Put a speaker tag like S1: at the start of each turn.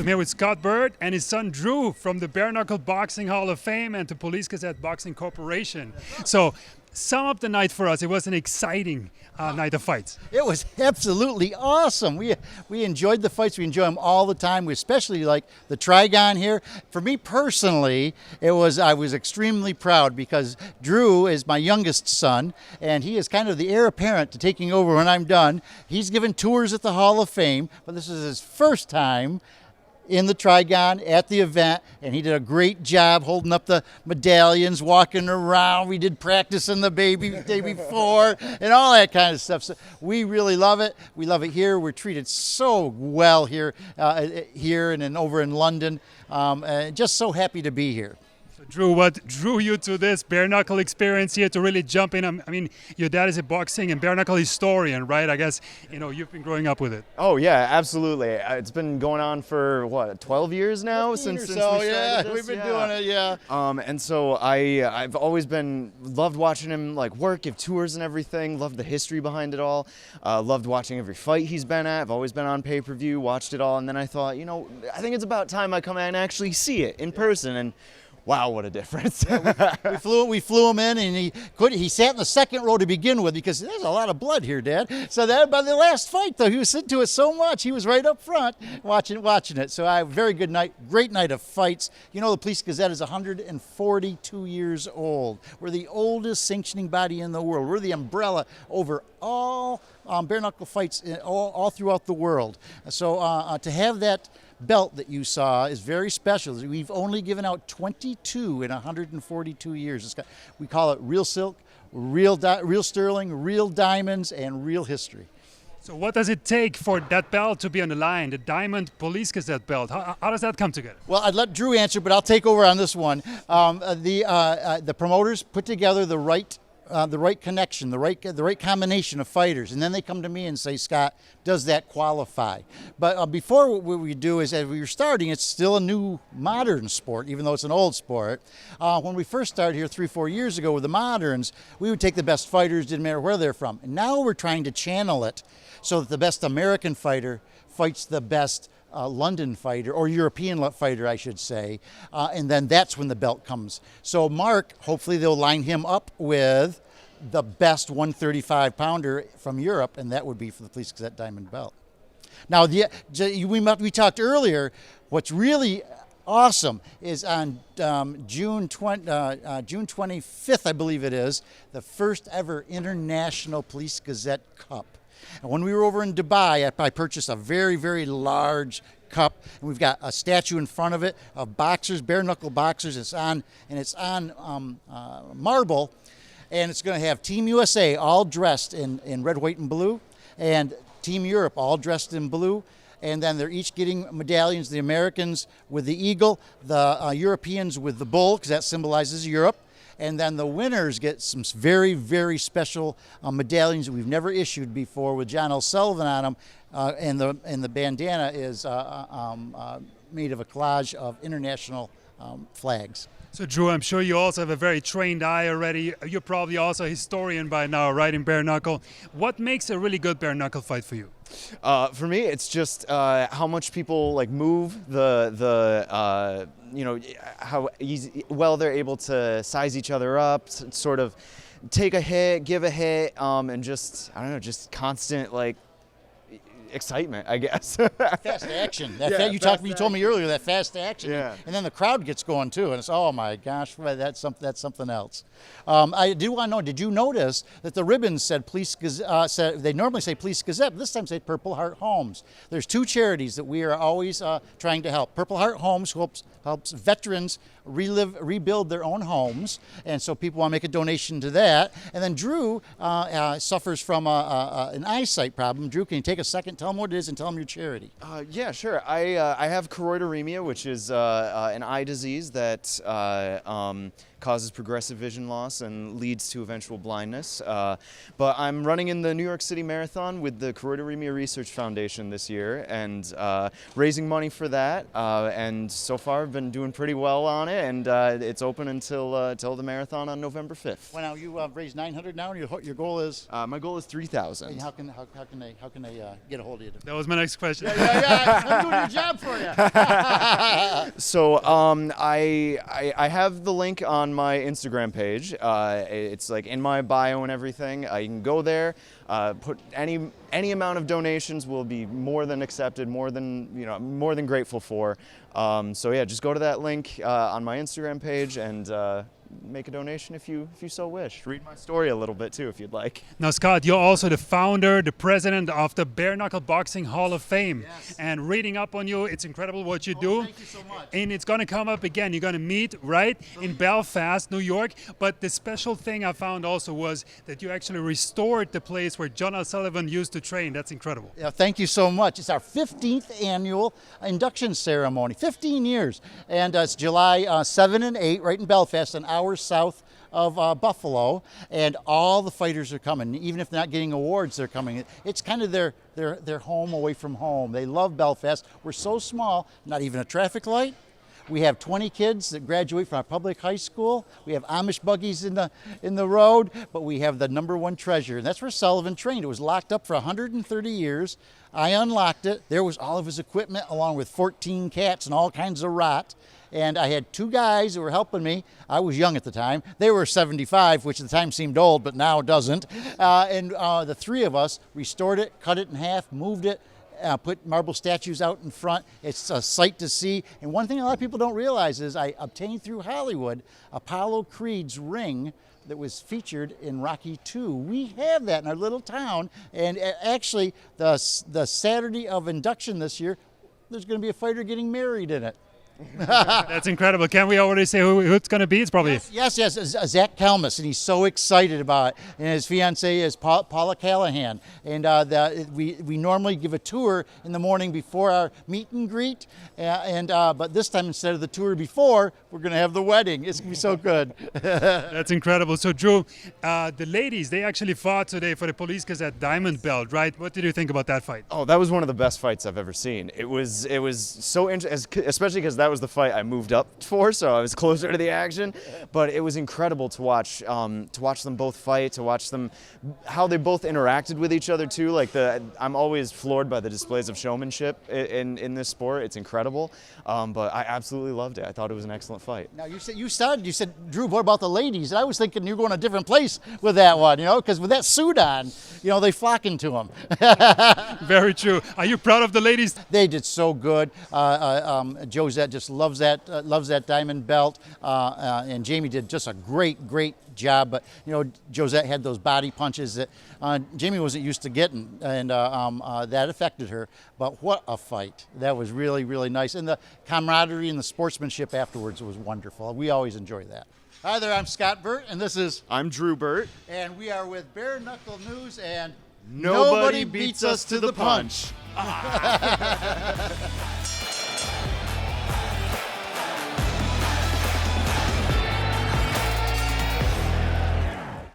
S1: I'm here with Scott Burt and his son Drew from the Bare Knuckle Boxing Hall of Fame and the Police Gazette Boxing Corporation. So, sum up the night for us. It was an exciting night of fights.
S2: It was absolutely awesome. We enjoyed the fights. We enjoy them all the time. We especially like the Trigon here. For me personally, I was extremely proud because Drew is my youngest son, and he is kind of the heir apparent to taking over when I'm done. He's given tours at the Hall of Fame, but this is his first time in the Trigon at the event, and he did a great job holding up the medallions, walking around. We did practice in the baby day before and all that kind of stuff. So we really love it. We love it here. We're treated so well here and then over in London. Just so happy to be here.
S1: Drew, what drew you to this bare knuckle experience here to really jump in? I mean, your dad is a boxing and bare knuckle historian, right? I guess, you've been growing up with it.
S3: Oh, yeah, absolutely. It's been going on for, 12 years now since we started this?
S2: We've been doing it, yeah.
S3: And so I've always loved watching him, work, give tours and everything, loved the history behind it all, loved watching every fight he's been at. I've always been on pay-per-view, watched it all, and then I thought, I think it's about time I come out and actually see it in person, and wow, what a difference.
S2: we flew him in, and he sat in the second row to begin with because there's a lot of blood here, Dad. So that by the last fight, though, he was into it so much, he was right up front watching it. So very good night, great night of fights. The Police Gazette is 142 years old. We're the oldest sanctioning body in the world. We're the umbrella over all bare knuckle fights all throughout the world. So to have that belt that you saw is very special. We've only given out 22 in 142 years. We call it real silk, real sterling, real diamonds, and real history.
S1: So what does it take for that belt to be on the line, the Diamond Police Gazette belt? How does that come together?
S2: Well, I'd let Drew answer, but I'll take over on this one. The promoters put together the right connection, the right combination of fighters, and then they come to me and say, Scott, does that qualify? But before, what we do is, as we were starting, it's still a new modern sport, even though it's an old sport. When we first started here 3-4 years ago with the moderns, we would take the best fighters, didn't matter where they're from. And now we're trying to channel it so that the best American fighter fights the best London fighter, or European fighter, I should say, and then that's when the belt comes. So Mark, hopefully they'll line him up with the best 135-pounder from Europe, and that would be for the Police Gazette Diamond Belt. Now, we talked earlier, what's really awesome is on June 25th, I believe it is, the first ever International Police Gazette Cup. And when we were over in Dubai, I purchased a very, very large cup, and we've got a statue in front of it of boxers, bare knuckle boxers. It's on marble, and it's going to have Team USA all dressed in red, white, and blue, and Team Europe all dressed in blue. And then they're each getting medallions. The Americans with the eagle, the Europeans with the bull, because that symbolizes Europe. And then the winners get some very, very special medallions that we've never issued before with John L. Sullivan on them. And the bandana is made of a collage of international flags.
S1: So, Drew, I'm sure you also have a very trained eye already. You're probably also a historian by now, right, in bare knuckle. What makes a really good bare knuckle fight for you?
S3: For me, it's just how much people move, how well they're able to size each other up, sort of take a hit, give a hit, and just constant excitement, I guess.
S2: Fast action. You told me earlier that fast action.
S3: Yeah. And
S2: then the crowd gets going too, and it's, oh my gosh, that's something else. I do want to know, did you notice that the ribbons said Police Gazette? They normally say Police Gazette, but this time say Purple Heart Homes. There's two charities that we are always trying to help. Purple Heart Homes helps veterans rebuild their own homes, and so people want to make a donation to that. And then Drew suffers from an eyesight problem. Drew, can you take a second, tell them what it is, and tell them your charity?
S3: Yeah, sure. I have choroideremia, which is an eye disease that causes progressive vision loss and leads to eventual blindness. But I'm running in the New York City Marathon with the Choroideremia Research Foundation this year, and raising money for that. And so far, I've been doing pretty well on it, and it's open until the marathon on November 5th.
S2: Well, now you raised 900 now, and your goal is.
S3: My goal is 3,000.
S2: And how can they get a hold of you?
S1: That was my next question.
S2: Yeah, I'm doing your job for you.
S3: So I have the link on my Instagram page. It's like in my bio and everything. You can go there. Put any amount of donations will be more than accepted, more than grateful for. So yeah, just go to that link on my Instagram page and make a donation if you so wish. Read my story a little bit too if you'd like.
S1: Now, Scott, you're also the founder, the president of the Bare Knuckle Boxing Hall of Fame.
S2: Yes.
S1: And reading up on you, it's incredible what you do.
S2: Thank you so much.
S1: And it's going to come up again. You're going to meet, right, in Belfast, New York. But the special thing I found also was that you actually restored the place where John L. Sullivan used to train. That's incredible.
S2: Yeah, thank you so much. It's our 15th annual induction ceremony, 15 years. And it's July 7 and 8, right in Belfast, an hour south of Buffalo. And all the fighters are coming. Even if they're not getting awards, they're coming. It's kind of their home away from home. They love Belfast. We're so small, not even a traffic light. We have 20 kids that graduate from our public high school. We have Amish buggies in the road, but we have the #1 treasure, and that's where Sullivan trained. It was locked up for 130 years. I unlocked it. There was all of his equipment, along with 14 cats and all kinds of rot. And I had 2 guys who were helping me. I was young at the time. They were 75, which at the time seemed old, but now doesn't. And the 3 of us restored it, cut it in half, moved it, put marble statues out in front. It's a sight to see. And one thing a lot of people don't realize is I obtained through Hollywood Apollo Creed's ring that was featured in Rocky II. We have that in our little town. And actually, the Saturday of induction this year, there's going to be a fighter getting married in it.
S1: That's incredible. Can we already say who it's going to be? It's probably...
S2: Yes, Zach Kalmus, and he's so excited about it. And his fiancee is Paula Callahan. And we normally give a tour in the morning before our meet and greet. But this time, instead of the tour before, we're going to have the wedding. It's going to be so good.
S1: That's incredible. So, Drew, the ladies, they actually fought today for the Police Gazette Diamond Belt, right? What did you think about that fight?
S3: Oh, that was one of the best fights I've ever seen. It was so interesting, especially because that was the fight I moved up for, so I was closer to the action. But it was incredible to watch them both fight, to watch them, how they both interacted with each other too. I'm always floored by the displays of showmanship in this sport. It's incredible. But I absolutely loved it. I thought it was an excellent fight.
S2: Now you said, Drew, what about the ladies? And I was thinking you're going a different place with that one, because with that suit on, they flock into them.
S1: Very true. Are you proud of the ladies?
S2: They did so good. Jozette just loves that diamond belt, and Jamie did just a great job. But Jozette had those body punches that Jamie wasn't used to getting, and that affected her. But what a fight! That was really nice, and the camaraderie and the sportsmanship afterwards was wonderful. We always enjoy that. Hi there, I'm Scott Burt, and this is
S3: I'm Drew Burt,
S2: and we are with Bare Knuckle News, and
S3: nobody beats us to the punch.